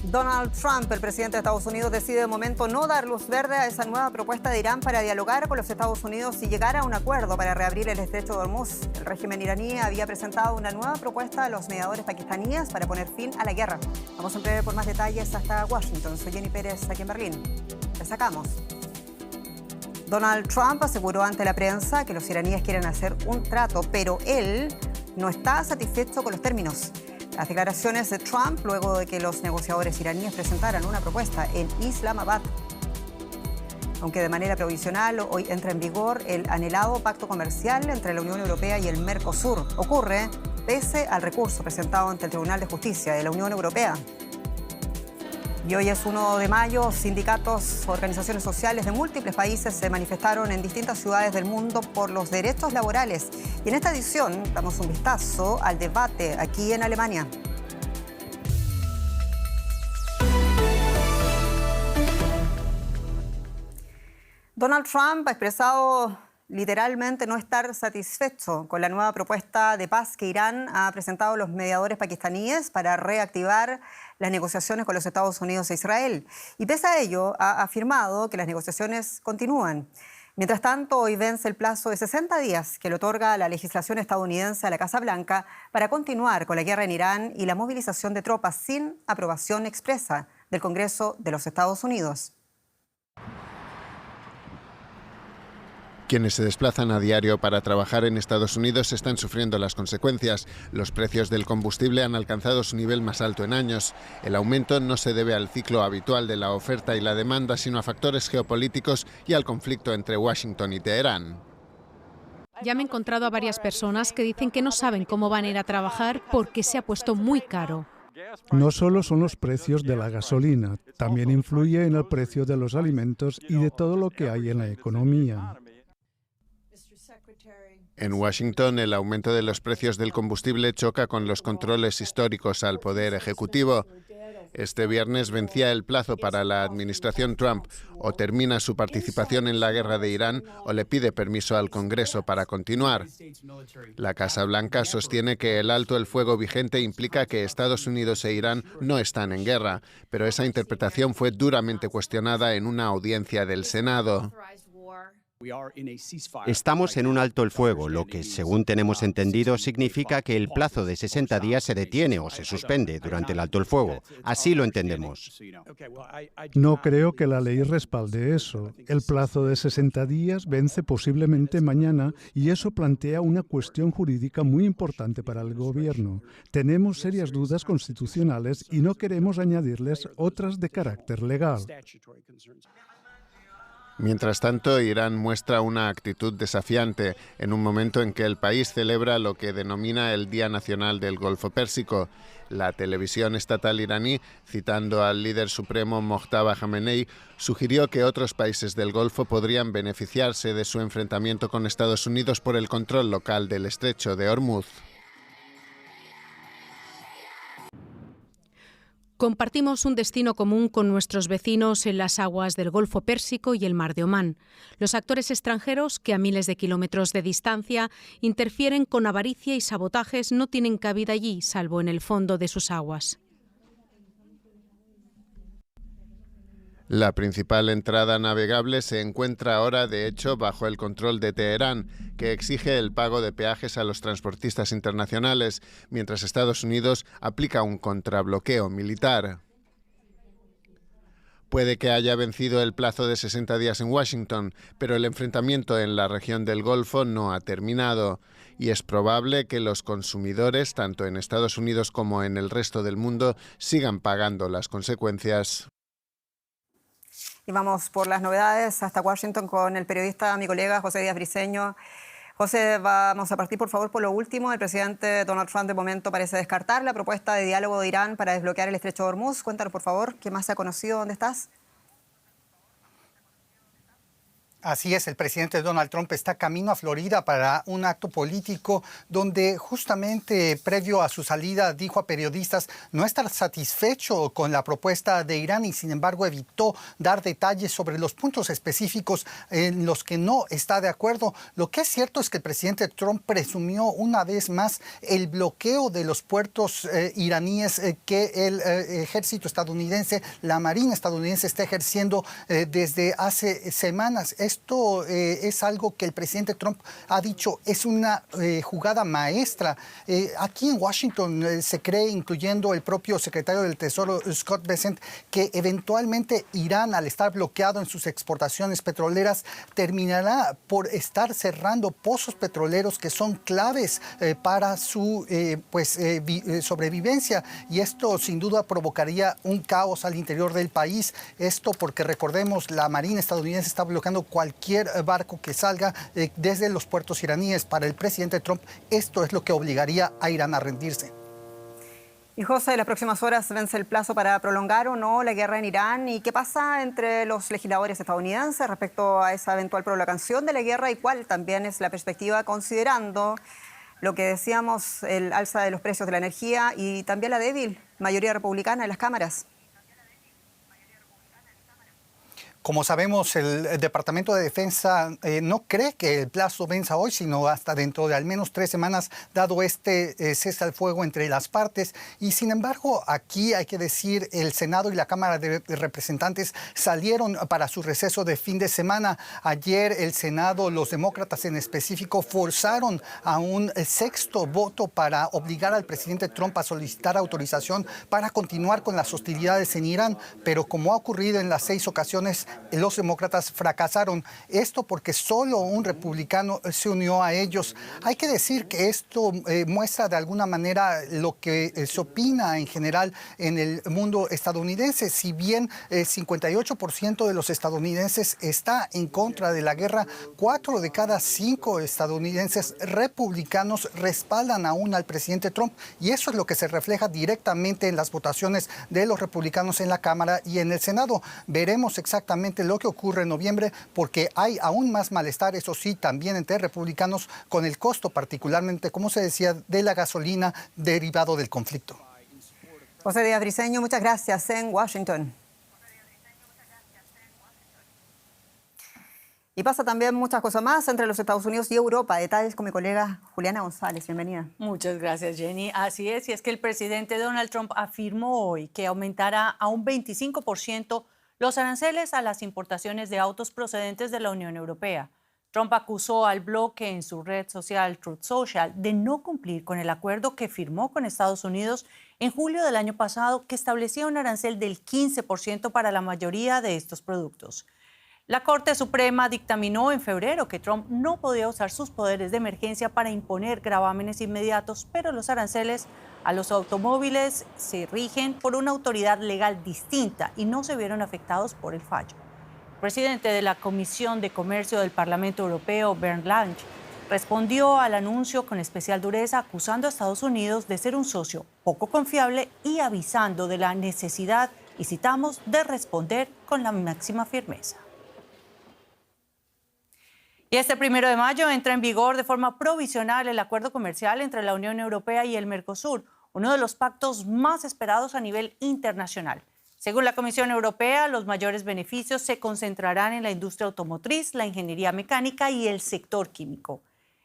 Donald Trump, el presidente de Estados Unidos, decide de momento no dar luz verde a esa nueva propuesta de Irán para dialogar con los Estados Unidos y llegar a un acuerdo para reabrir el estrecho de Hormuz. El régimen iraní había presentado una nueva propuesta a los mediadores pakistaníes para poner fin a la guerra. Vamos en breve por más detalles hasta Washington. Soy Jenny Pérez, aquí en Berlín. Destacamos. Donald Trump aseguró ante la prensa que los iraníes quieren hacer un trato, pero él no está satisfecho con los términos. Las declaraciones de Trump luego de que los negociadores iraníes presentaran una propuesta en Islamabad. Aunque de manera provisional, hoy entra en vigor el anhelado pacto comercial entre la Unión Europea y el Mercosur. Ocurre pese al recurso presentado ante el Tribunal de Justicia de la Unión Europea. Y hoy es 1 de mayo, sindicatos, organizaciones sociales de múltiples países se manifestaron en distintas ciudades del mundo por los derechos laborales. Y en esta edición damos un vistazo al debate aquí en Alemania. Donald Trump ha expresado literalmente no estar satisfecho con la nueva propuesta de paz que Irán ha presentado a los mediadores pakistaníes para reactivar las negociaciones con los Estados Unidos e Israel. Y pese a ello, ha afirmado que las negociaciones continúan. Mientras tanto, hoy vence el plazo de 60 días que le otorga la legislación estadounidense a la Casa Blanca para continuar con la guerra en Irán y la movilización de tropas sin aprobación expresa del Congreso de los Estados Unidos. Quienes se desplazan a diario para trabajar en Estados Unidos están sufriendo las consecuencias. Los precios del combustible han alcanzado su nivel más alto en años. El aumento no se debe al ciclo habitual de la oferta y la demanda, sino a factores geopolíticos y al conflicto entre Washington y Teherán. Ya me he encontrado a varias personas que dicen que no saben cómo van a ir a trabajar porque se ha puesto muy caro. No solo son los precios de la gasolina, también influye en el precio de los alimentos y de todo lo que hay en la economía. En Washington, el aumento de los precios del combustible choca con los controles históricos al poder ejecutivo. Este viernes vencía el plazo para la administración Trump. O termina su participación en la guerra de Irán o le pide permiso al Congreso para continuar. La Casa Blanca sostiene que el alto el fuego vigente implica que Estados Unidos e Irán no están en guerra, pero esa interpretación fue duramente cuestionada en una audiencia del Senado. Estamos en un alto el fuego, lo que, según tenemos entendido, significa que el plazo de 60 días se detiene o se suspende durante el alto el fuego. Así lo entendemos. No creo que la ley respalde eso. El plazo de 60 días vence posiblemente mañana y eso plantea una cuestión jurídica muy importante para el gobierno. Tenemos serias dudas constitucionales y no queremos añadirles otras de carácter legal. Mientras tanto, Irán muestra una actitud desafiante en un momento en que el país celebra lo que denomina el Día Nacional del Golfo Pérsico. La televisión estatal iraní, citando al líder supremo Mojtaba Khamenei, sugirió que otros países del Golfo podrían beneficiarse de su enfrentamiento con Estados Unidos por el control local del estrecho de Hormuz. Compartimos un destino común con nuestros vecinos en las aguas del Golfo Pérsico y el Mar de Omán. Los actores extranjeros, que a miles de kilómetros de distancia interfieren con avaricia y sabotajes, no tienen cabida allí, salvo en el fondo de sus aguas. La principal entrada navegable se encuentra ahora, de hecho, bajo el control de Teherán, que exige el pago de peajes a los transportistas internacionales, mientras Estados Unidos aplica un contrabloqueo militar. Puede que haya vencido el plazo de 60 días en Washington, pero el enfrentamiento en la región del Golfo no ha terminado, y es probable que los consumidores, tanto en Estados Unidos como en el resto del mundo, sigan pagando las consecuencias. Y vamos por las novedades hasta Washington con el periodista, mi colega José Díaz Briceño. José, vamos a partir por favor por lo último. El presidente Donald Trump de momento parece descartar la propuesta de diálogo de Irán para desbloquear el estrecho de Hormuz. Cuéntanos por favor, ¿qué más se ha conocido? ¿Dónde estás? Así es, el presidente Donald Trump está camino a Florida para un acto político donde justamente previo a su salida dijo a periodistas no estar satisfecho con la propuesta de Irán y sin embargo evitó dar detalles sobre los puntos específicos en los que no está de acuerdo. Lo que es cierto es que el presidente Trump presumió una vez más el bloqueo de los puertos iraníes que el ejército estadounidense, la Marina estadounidense está ejerciendo desde hace semanas. Esto es algo que el presidente Trump ha dicho, es una jugada maestra. Aquí en Washington se cree, incluyendo el propio secretario del Tesoro, Scott Bessent, que eventualmente Irán, al estar bloqueado en sus exportaciones petroleras, terminará por estar cerrando pozos petroleros que son claves para su sobrevivencia. Y esto sin duda provocaría un caos al interior del país. Esto porque recordemos, la Marina estadounidense está bloqueando cualquier barco que salga desde los puertos iraníes. Para el presidente Trump, esto es lo que obligaría a Irán a rendirse. Y José, en las próximas horas vence el plazo para prolongar o no la guerra en Irán. ¿Y qué pasa entre los legisladores estadounidenses respecto a esa eventual prolongación de la guerra y cuál también es la perspectiva considerando lo que decíamos, el alza de los precios de la energía y también la débil mayoría republicana en las cámaras? Como sabemos, el Departamento de Defensa no cree que el plazo venza hoy, sino hasta dentro de al menos 3 semanas, dado este cese al fuego entre las partes. Y sin embargo, aquí hay que decir, el Senado y la Cámara de Representantes salieron para su receso de fin de semana. Ayer el Senado, los demócratas en específico, forzaron a un 6º voto para obligar al presidente Trump a solicitar autorización para continuar con las hostilidades en Irán. Pero como ha ocurrido en las 6 ocasiones, los demócratas fracasaron. Esto porque solo un republicano se unió a ellos. Hay que decir que esto muestra de alguna manera lo que se opina en general en el mundo estadounidense. Si bien 58% de los estadounidenses está en contra de la guerra, 4 de cada 5 estadounidenses republicanos respaldan aún al presidente Trump. Y eso es lo que se refleja directamente en las votaciones de los republicanos en la Cámara y en el Senado. Veremos exactamente lo que ocurre en noviembre, porque hay aún más malestar, eso sí, también entre republicanos, con el costo particularmente, como se decía, de la gasolina derivado del conflicto. José Díaz Briceño, muchas gracias en Washington. Y pasa también muchas cosas más entre los Estados Unidos y Europa. Detalles con mi colega Juliana González. Bienvenida. Muchas gracias, Jenny. Así es, y es que el presidente Donald Trump afirmó hoy que aumentará a un 25% los aranceles a las importaciones de autos procedentes de la Unión Europea. Trump acusó al bloque en su red social Truth Social de no cumplir con el acuerdo que firmó con Estados Unidos en julio del año pasado, que establecía un arancel del 15% para la mayoría de estos productos. La Corte Suprema dictaminó en febrero que Trump no podía usar sus poderes de emergencia para imponer gravámenes inmediatos, pero los aranceles a los automóviles se rigen por una autoridad legal distinta y no se vieron afectados por el fallo. El presidente de la Comisión de Comercio del Parlamento Europeo, Bernd Lange, respondió al anuncio con especial dureza, acusando a Estados Unidos de ser un socio poco confiable y avisando de la necesidad, y citamos, de responder con la máxima firmeza. Y este 1 de mayo entra en vigor de forma provisional el acuerdo comercial entre la Unión Europea y el Mercosur, uno de los pactos más esperados a nivel internacional. Según la Comisión Europea, los mayores beneficios se concentrarán en la industria automotriz, la ingeniería mecánica y el sector químico.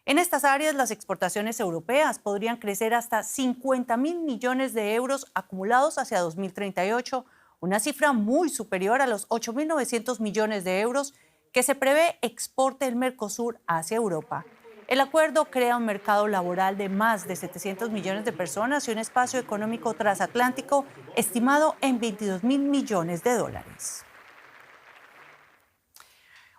En estas áreas, las exportaciones europeas podrían crecer hasta 50.000 millones de euros acumulados hacia 2038, una cifra muy superior a los 8.900 millones de euros que se prevé exporte el Mercosur hacia Europa. El acuerdo crea un mercado laboral de más de 700 millones de personas y un espacio económico transatlántico estimado en 22.000 millones de dólares.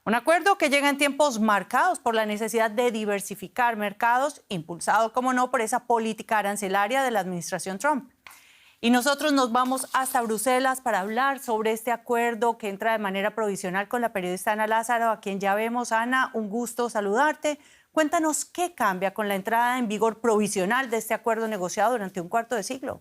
Un acuerdo que llega en tiempos marcados por la necesidad de diversificar mercados, impulsado, como no, por esa política arancelaria de la administración Trump. Y nosotros nos vamos hasta Bruselas para hablar sobre este acuerdo que entra de manera provisional con la periodista Ana Lázaro, a quien ya vemos. Ana, un gusto saludarte. Cuéntanos qué cambia con la entrada en vigor provisional de este acuerdo negociado durante un cuarto de siglo.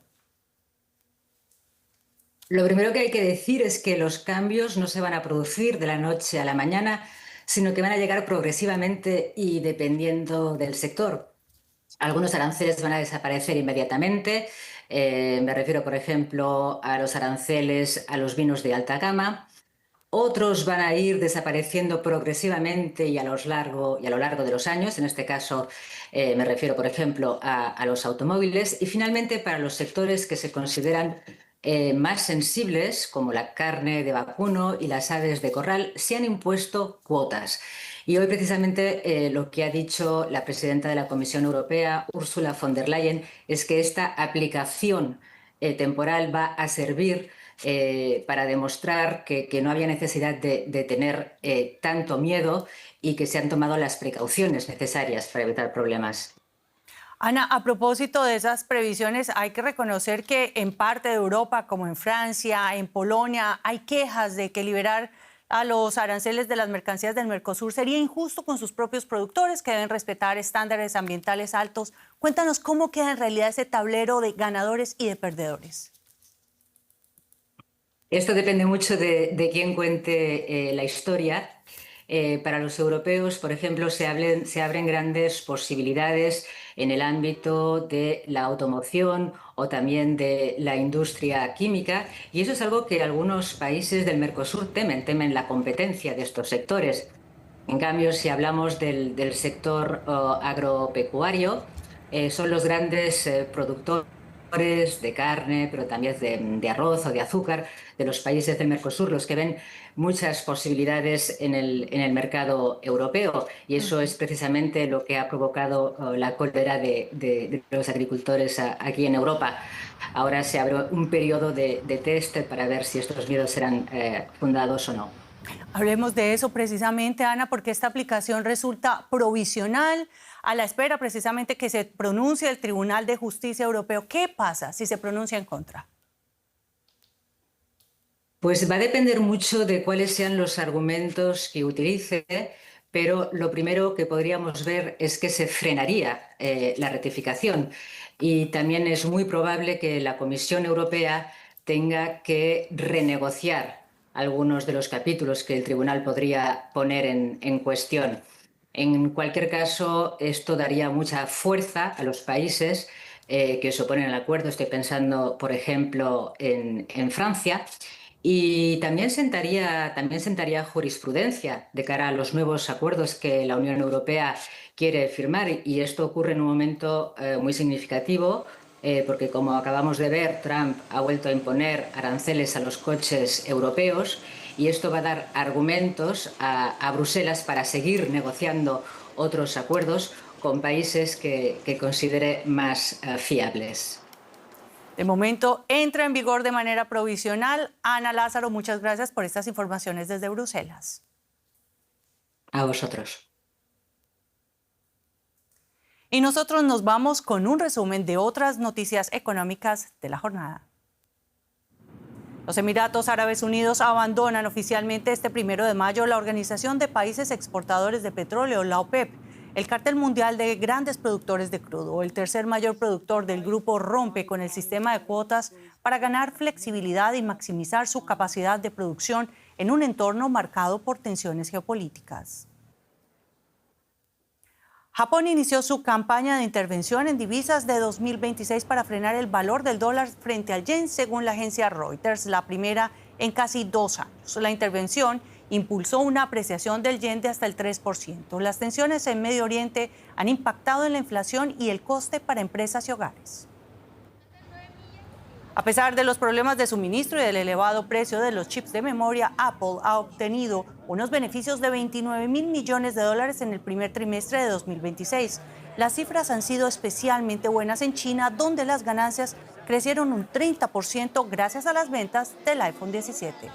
Lo primero que hay que decir es que los cambios no se van a producir de la noche a la mañana, sino que van a llegar progresivamente y dependiendo del sector. Algunos aranceles van a desaparecer inmediatamente. Me refiero, por ejemplo, a los aranceles a los vinos de alta gama. Otros van a ir desapareciendo progresivamente y a lo largo de los años. En este caso me refiero, por ejemplo, a los automóviles. Y finalmente, para los sectores que se consideran más sensibles, como la carne de vacuno y las aves de corral, se han impuesto cuotas. Y hoy precisamente lo que ha dicho la presidenta de la Comisión Europea, Ursula von der Leyen, es que esta aplicación temporal va a servir para demostrar que no había necesidad de tener tanto miedo y que se han tomado las precauciones necesarias para evitar problemas. Ana, a propósito de esas previsiones, hay que reconocer que en parte de Europa, como en Francia, en Polonia, hay quejas de que liberar a los aranceles de las mercancías del Mercosur sería injusto con sus propios productores, que deben respetar estándares ambientales altos. Cuéntanos cómo queda en realidad ese tablero de ganadores y de perdedores. Esto depende mucho de quién cuente la historia. Para los europeos, por ejemplo, se abren grandes posibilidades en el ámbito de la automoción o también de la industria química, y eso es algo que algunos países del Mercosur temen la competencia de estos sectores. En cambio, si hablamos del sector agropecuario, son los grandes productores de carne, pero también de arroz o de azúcar de los países del Mercosur, los que ven muchas posibilidades en el mercado europeo, y eso es precisamente lo que ha provocado la cólera de los agricultores aquí en Europa. Ahora se abre un periodo de test para ver si estos miedos serán fundados o no. Hablemos de eso precisamente, Ana, porque esta aplicación resulta provisional a la espera precisamente que se pronuncie el Tribunal de Justicia Europeo. ¿Qué pasa si se pronuncia en contra? Pues va a depender mucho de cuáles sean los argumentos que utilice, pero lo primero que podríamos ver es que se frenaría la ratificación, y también es muy probable que la Comisión Europea tenga que renegociar algunos de los capítulos que el tribunal podría poner en cuestión. En cualquier caso, esto daría mucha fuerza a los países que se oponen al acuerdo. Estoy pensando, por ejemplo, en Francia. Y también sentaría jurisprudencia de cara a los nuevos acuerdos que la Unión Europea quiere firmar. Y esto ocurre en un momento muy significativo, porque, como acabamos de ver, Trump ha vuelto a imponer aranceles a los coches europeos, y esto va a dar argumentos a Bruselas para seguir negociando otros acuerdos con países que considere más fiables. De momento entra en vigor de manera provisional. Ana Lázaro, muchas gracias por estas informaciones desde Bruselas. A vosotros. Y nosotros nos vamos con un resumen de otras noticias económicas de la jornada. Los Emiratos Árabes Unidos abandonan oficialmente este 1 de mayo la Organización de Países Exportadores de Petróleo, la OPEP. El cartel mundial de grandes productores de crudo, el tercer mayor productor del grupo, rompe con el sistema de cuotas para ganar flexibilidad y maximizar su capacidad de producción en un entorno marcado por tensiones geopolíticas. Japón inició su campaña de intervención en divisas de 2026 para frenar el valor del dólar frente al yen, según la agencia Reuters, la primera en casi 2 años. La intervención impulsó una apreciación del yen de hasta el 3%. Las tensiones en Medio Oriente han impactado en la inflación y el coste para empresas y hogares. A pesar de los problemas de suministro y del elevado precio de los chips de memoria, Apple ha obtenido unos beneficios de $29.000 millones en el primer trimestre de 2026. Las cifras han sido especialmente buenas en China, donde las ganancias crecieron un 30% gracias a las ventas del iPhone 17.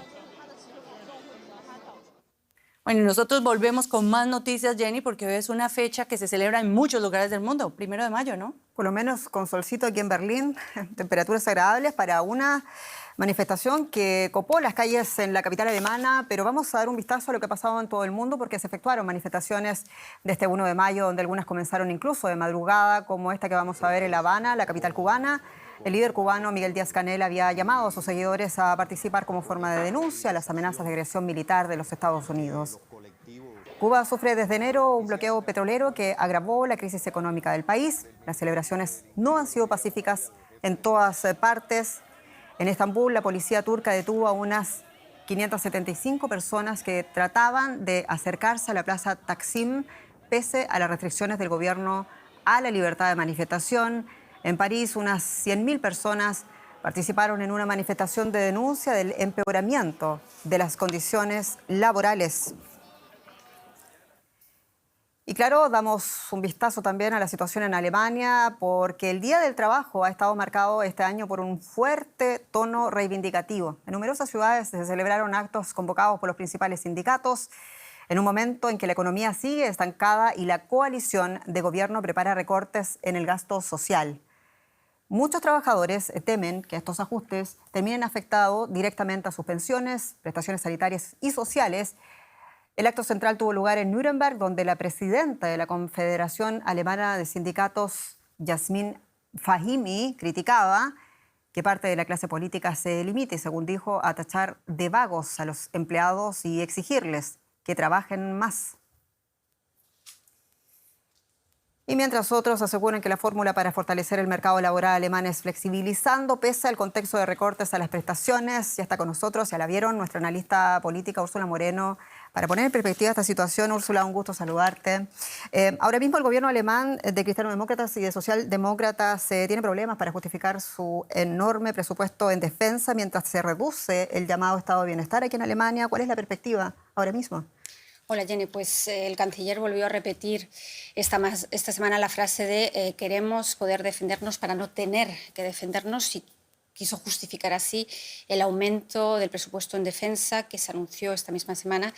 Bueno, nosotros volvemos con más noticias, Jenny, porque hoy es una fecha que se celebra en muchos lugares del mundo, 1 de mayo, ¿no? Por lo menos con solcito aquí en Berlín, temperaturas agradables para una manifestación que copó las calles en la capital alemana, pero vamos a dar un vistazo a lo que ha pasado en todo el mundo, porque se efectuaron manifestaciones de este 1 de mayo, donde algunas comenzaron incluso de madrugada, como esta que vamos a ver en La Habana, la capital cubana. El líder cubano Miguel Díaz-Canel había llamado a sus seguidores a participar como forma de denuncia a las amenazas de agresión militar de los Estados Unidos. Cuba sufre desde enero un bloqueo petrolero que agravó la crisis económica del país. Las celebraciones no han sido pacíficas en todas partes. En Estambul, la policía turca detuvo a unas 575 personas que trataban de acercarse a la plaza Taksim pese a las restricciones del gobierno a la libertad de manifestación. En París, unas 100.000 personas participaron en una manifestación de denuncia del empeoramiento de las condiciones laborales. Y claro, damos un vistazo también a la situación en Alemania, porque el Día del Trabajo ha estado marcado este año por un fuerte tono reivindicativo. En numerosas ciudades se celebraron actos convocados por los principales sindicatos, en un momento en que la economía sigue estancada y la coalición de gobierno prepara recortes en el gasto social. Muchos trabajadores temen que estos ajustes terminen afectando directamente a sus pensiones, prestaciones sanitarias y sociales. El acto central tuvo lugar en Nuremberg, donde la presidenta de la Confederación Alemana de Sindicatos, Yasmin Fahimi, criticaba que parte de la clase política se limite, según dijo, a tachar de vagos a los empleados y exigirles que trabajen más. Y mientras otros aseguran que la fórmula para fortalecer el mercado laboral alemán es flexibilizando, pese al contexto de recortes a las prestaciones, ya está con nosotros, ya la vieron, nuestra analista política Úrsula Moreno. Para poner en perspectiva esta situación, Úrsula, un gusto saludarte. Ahora mismo el gobierno alemán de cristiano-demócratas y de socialdemócratas tiene problemas para justificar su enorme presupuesto en defensa mientras se reduce el llamado estado de bienestar aquí en Alemania. ¿Cuál es la perspectiva ahora mismo? Hola Jenny, pues el canciller volvió a repetir esta semana la frase de queremos poder defendernos para no tener que defendernos, y quiso justificar así el aumento del presupuesto en defensa que se anunció esta misma semana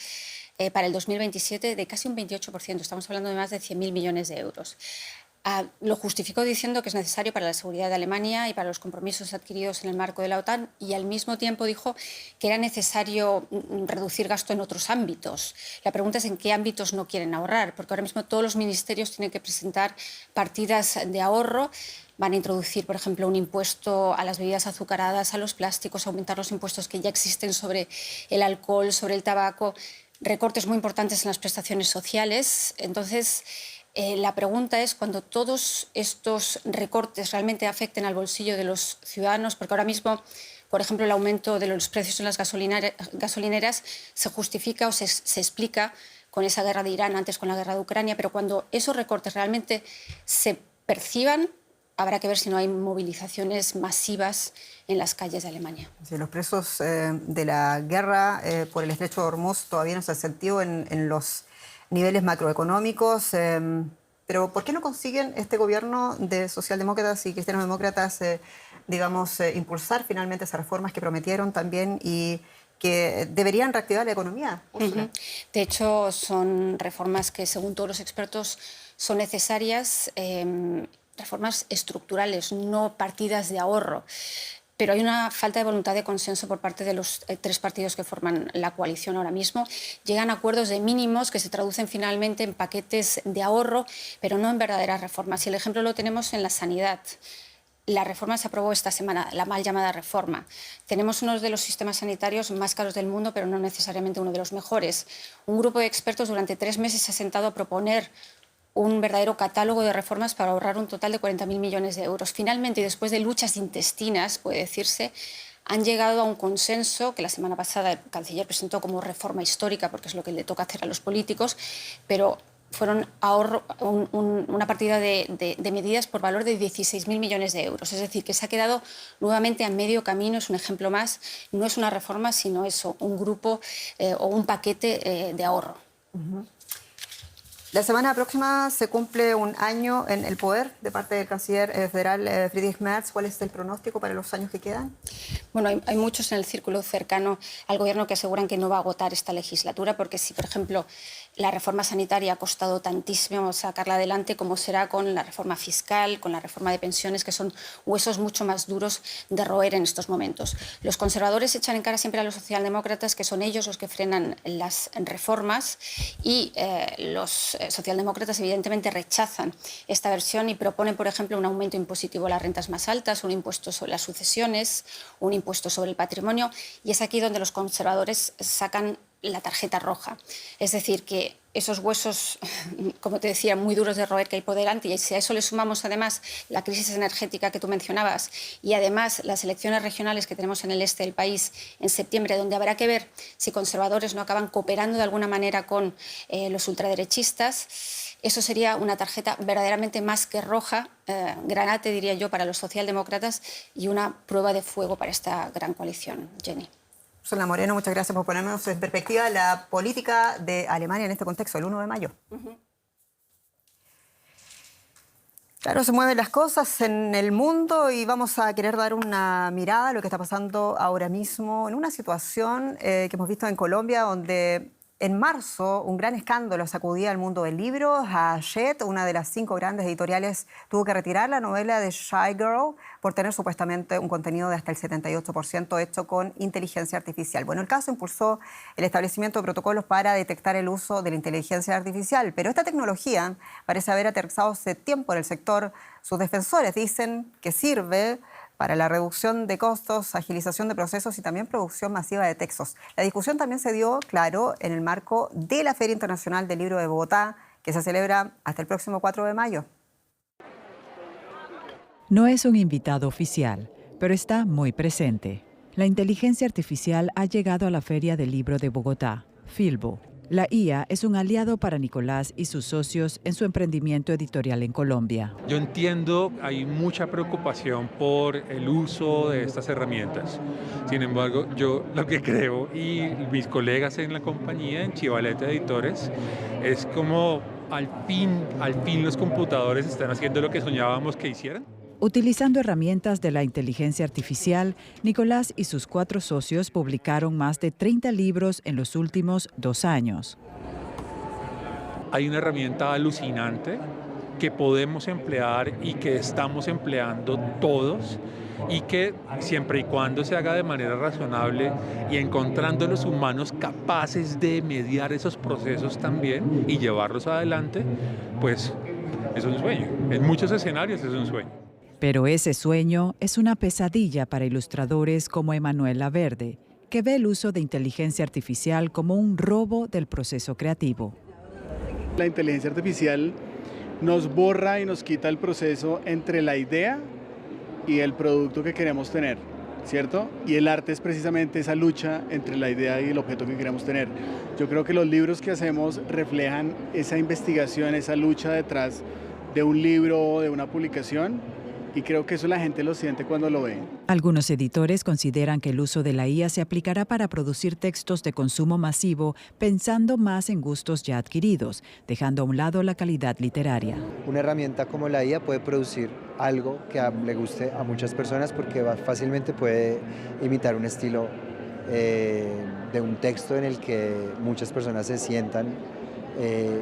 para el 2027 de casi un 28%. Estamos hablando de más de 100.000 millones de euros. Lo justificó diciendo que es necesario para la seguridad de Alemania y para los compromisos adquiridos en el marco de la OTAN, y al mismo tiempo dijo que era necesario reducir gasto en otros ámbitos. La pregunta es en qué ámbitos no quieren ahorrar, porque ahora mismo todos los ministerios tienen que presentar partidas de ahorro. Van a introducir, por ejemplo, un impuesto a las bebidas azucaradas, a los plásticos, aumentar los impuestos que ya existen sobre el alcohol, sobre el tabaco, recortes muy importantes en las prestaciones sociales. Entonces, la pregunta es cuando todos estos recortes realmente afecten al bolsillo de los ciudadanos, porque ahora mismo, por ejemplo, el aumento de los precios en las gasolineras se justifica o se explica con esa guerra de Irán, antes con la guerra de Ucrania, pero cuando esos recortes realmente se perciban, habrá que ver si no hay movilizaciones masivas en las calles de Alemania. Sí, los presos de la guerra por el estrecho de Hormuz todavía no se han sentido en los niveles macroeconómicos, pero ¿por qué no consiguen este gobierno de socialdemócratas y cristianos demócratas, impulsar finalmente esas reformas que prometieron también y que deberían reactivar la economía? De hecho, son reformas que, según todos los expertos, son necesarias, reformas estructurales, no partidas de ahorro. Pero hay una falta de voluntad de consenso por parte de los tres partidos que forman la coalición ahora mismo. Llegan a acuerdos de mínimos que se traducen finalmente en paquetes de ahorro, pero no en verdaderas reformas. Y el ejemplo lo tenemos en la sanidad. La reforma se aprobó esta semana, la mal llamada reforma. Tenemos uno de los sistemas sanitarios más caros del mundo, pero no necesariamente uno de los mejores. Un grupo de expertos durante 3 meses se ha sentado a proponer un verdadero catálogo de reformas para ahorrar un total de 40.000 millones de euros. Finalmente, y después de luchas intestinas, puede decirse, han llegado a un consenso que la semana pasada el canciller presentó como reforma histórica, porque es lo que le toca hacer a los políticos, pero fueron una partida de medidas por valor de 16.000 millones de euros. Es decir, que se ha quedado nuevamente a medio camino, es un ejemplo más, no es una reforma, sino eso, un grupo o un paquete de ahorro. La semana próxima se cumple un año en el poder de parte del canciller federal Friedrich Merz. ¿Cuál es el pronóstico para los años que quedan? Bueno, hay muchos en el círculo cercano al gobierno que aseguran que no va a agotar esta legislatura, porque si, por ejemplo, la reforma sanitaria ha costado tantísimo sacarla adelante, como será con la reforma fiscal, con la reforma de pensiones, que son huesos mucho más duros de roer en estos momentos. Los conservadores echan en cara siempre a los socialdemócratas que son ellos los que frenan las reformas, y los socialdemócratas evidentemente rechazan esta versión y proponen, por ejemplo, un aumento impositivo a las rentas más altas, un impuesto sobre las sucesiones, un impuesto sobre el patrimonio, y es aquí donde los conservadores sacan la tarjeta roja. Es decir, que esos huesos, como te decía, muy duros de roer que hay por delante, y si a eso le sumamos además la crisis energética que tú mencionabas y además las elecciones regionales que tenemos en el este del país en septiembre, donde habrá que ver si conservadores no acaban cooperando de alguna manera con los ultraderechistas, eso sería una tarjeta verdaderamente más que roja, granate diría yo para los socialdemócratas, y una prueba de fuego para esta gran coalición. Jenny. Ursula Moreno, muchas gracias por ponernos en perspectiva la política de Alemania en este contexto, el 1 de mayo. Claro, se mueven las cosas en el mundo y vamos a querer dar una mirada a lo que está pasando ahora mismo en una situación que hemos visto en Colombia, donde en marzo un gran escándalo sacudía al mundo del libro. Hachette, una de las 5 grandes editoriales, tuvo que retirar la novela de Shy Girl por tener supuestamente un contenido de hasta el 78% hecho con inteligencia artificial. Bueno, el caso impulsó el establecimiento de protocolos para detectar el uso de la inteligencia artificial, pero esta tecnología parece haber aterrizado hace tiempo en el sector. Sus defensores dicen que sirve para la reducción de costos, agilización de procesos y también producción masiva de textos. La discusión también se dio, claro, en el marco de la Feria Internacional del Libro de Bogotá, que se celebra hasta el próximo 4 de mayo. No es un invitado oficial, pero está muy presente. La inteligencia artificial ha llegado a la Feria del Libro de Bogotá, Filbo. La IA es un aliado para Nicolás y sus socios en su emprendimiento editorial en Colombia. Yo entiendo, hay mucha preocupación por el uso de estas herramientas. Sin embargo, yo lo que creo, y mis colegas en la compañía, en Chivaleta Editores, es como al fin los computadores están haciendo lo que soñábamos que hicieran. Utilizando herramientas de la inteligencia artificial, Nicolás y sus 4 socios publicaron más de 30 libros en los últimos 2 años. Hay una herramienta alucinante que podemos emplear y que estamos empleando todos, y que siempre y cuando se haga de manera razonable y encontrando los humanos capaces de mediar esos procesos también y llevarlos adelante, pues es un sueño. En muchos escenarios es un sueño. Pero ese sueño es una pesadilla para ilustradores como Emanuel Laverde, que ve el uso de inteligencia artificial como un robo del proceso creativo. La inteligencia artificial nos borra y nos quita el proceso entre la idea y el producto que queremos tener, ¿cierto? Y el arte es precisamente esa lucha entre la idea y el objeto que queremos tener. Yo creo que los libros que hacemos reflejan esa investigación, esa lucha detrás de un libro o de una publicación. Y creo que eso la gente lo siente cuando lo ve. Algunos editores consideran que el uso de la IA se aplicará para producir textos de consumo masivo, pensando más en gustos ya adquiridos, dejando a un lado la calidad literaria. Una herramienta como la IA puede producir algo que le guste a muchas personas porque fácilmente puede imitar un estilo de un texto en el que muchas personas se sientan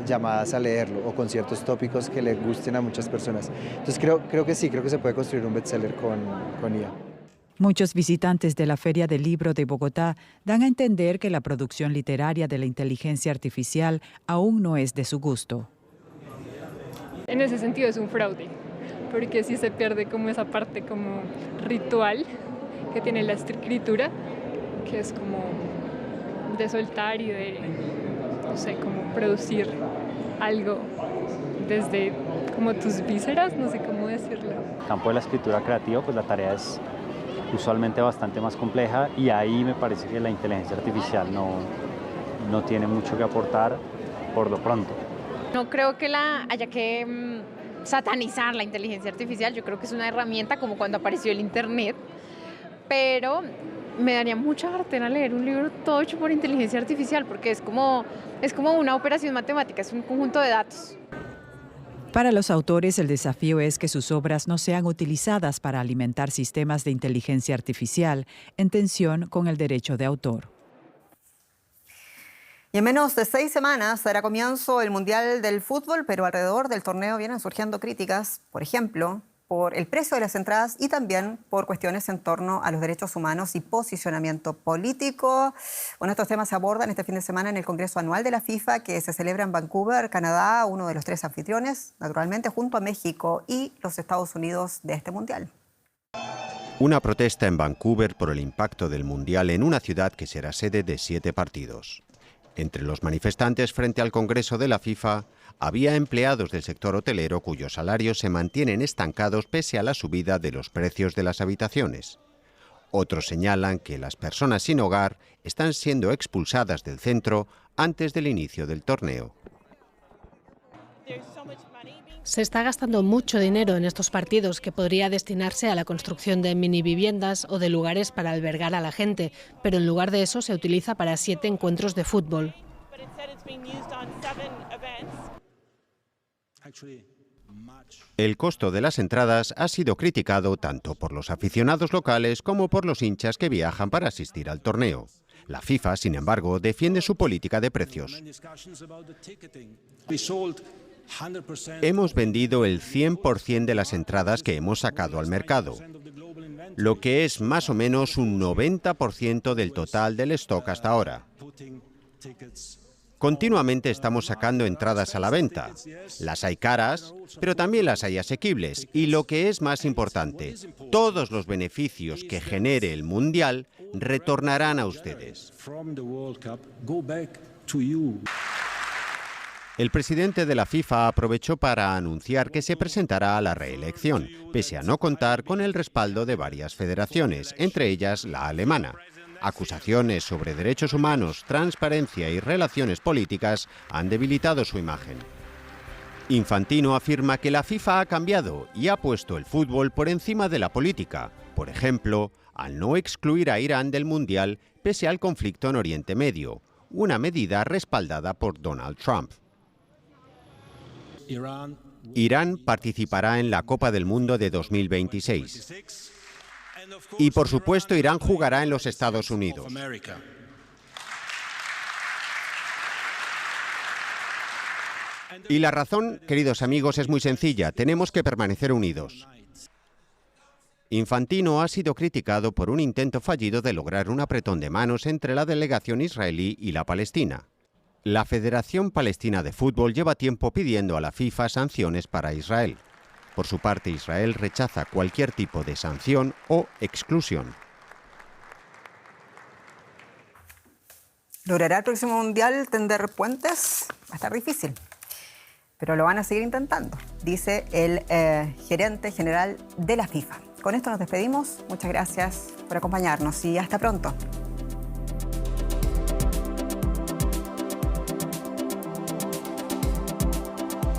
llamadas a leerlo, o con ciertos tópicos que le gusten a muchas personas. Entonces creo que sí, creo que se puede construir un bestseller con IA. Muchos visitantes de la Feria del Libro de Bogotá dan a entender que la producción literaria de la inteligencia artificial aún no es de su gusto. En ese sentido es un fraude, porque sí se pierde como esa parte como ritual que tiene la escritura, que es como de soltar y de, no sé, como producir algo desde como tus vísceras, no sé cómo decirlo. En el campo de la escritura creativa, pues la tarea es usualmente bastante más compleja, y ahí me parece que la inteligencia artificial no tiene mucho que aportar por lo pronto. No creo que haya que satanizar la inteligencia artificial. Yo creo que es una herramienta como cuando apareció el Internet, pero me daría mucha jartera leer un libro todo hecho por inteligencia artificial, porque es como una operación matemática, es un conjunto de datos. Para los autores, el desafío es que sus obras no sean utilizadas para alimentar sistemas de inteligencia artificial en tensión con el derecho de autor. Y en menos de 6 semanas dará comienzo el Mundial del Fútbol, pero alrededor del torneo vienen surgiendo críticas, por ejemplo, por el precio de las entradas y también por cuestiones en torno a los derechos humanos y posicionamiento político. Bueno, estos temas se abordan este fin de semana en el Congreso Anual de la FIFA, que se celebra en Vancouver, Canadá, uno de los 3 anfitriones, naturalmente junto a México y los Estados Unidos de este Mundial. Una protesta en Vancouver por el impacto del Mundial en una ciudad que será sede de 7 partidos. Entre los manifestantes frente al Congreso de la FIFA había empleados del sector hotelero cuyos salarios se mantienen estancados pese a la subida de los precios de las habitaciones. Otros señalan que las personas sin hogar están siendo expulsadas del centro antes del inicio del torneo. Se está gastando mucho dinero en estos partidos que podría destinarse a la construcción de mini viviendas o de lugares para albergar a la gente, pero en lugar de eso se utiliza para 7 encuentros de fútbol. El costo de las entradas ha sido criticado tanto por los aficionados locales como por los hinchas que viajan para asistir al torneo. La FIFA, sin embargo, defiende su política de precios. Hemos vendido el 100% de las entradas que hemos sacado al mercado, lo que es más o menos un 90% del total del stock hasta ahora. Continuamente estamos sacando entradas a la venta. Las hay caras, pero también las hay asequibles. Y lo que es más importante, todos los beneficios que genere el Mundial retornarán a ustedes. El presidente de la FIFA aprovechó para anunciar que se presentará a la reelección, pese a no contar con el respaldo de varias federaciones, entre ellas la alemana. Acusaciones sobre derechos humanos, transparencia y relaciones políticas han debilitado su imagen. Infantino afirma que la FIFA ha cambiado y ha puesto el fútbol por encima de la política, por ejemplo, al no excluir a Irán del Mundial pese al conflicto en Oriente Medio, una medida respaldada por Donald Trump. Irán participará en la Copa del Mundo de 2026. Y por supuesto Irán jugará en los Estados Unidos. Y la razón, queridos amigos, es muy sencilla. Tenemos que permanecer unidos. Infantino ha sido criticado por un intento fallido de lograr un apretón de manos entre la delegación israelí y la palestina. La Federación Palestina de Fútbol lleva tiempo pidiendo a la FIFA sanciones para Israel. Por su parte, Israel rechaza cualquier tipo de sanción o exclusión. ¿Logrará el próximo Mundial tender puentes? Va a estar difícil, pero lo van a seguir intentando, dice el gerente general de la FIFA. Con esto nos despedimos. Muchas gracias por acompañarnos y hasta pronto.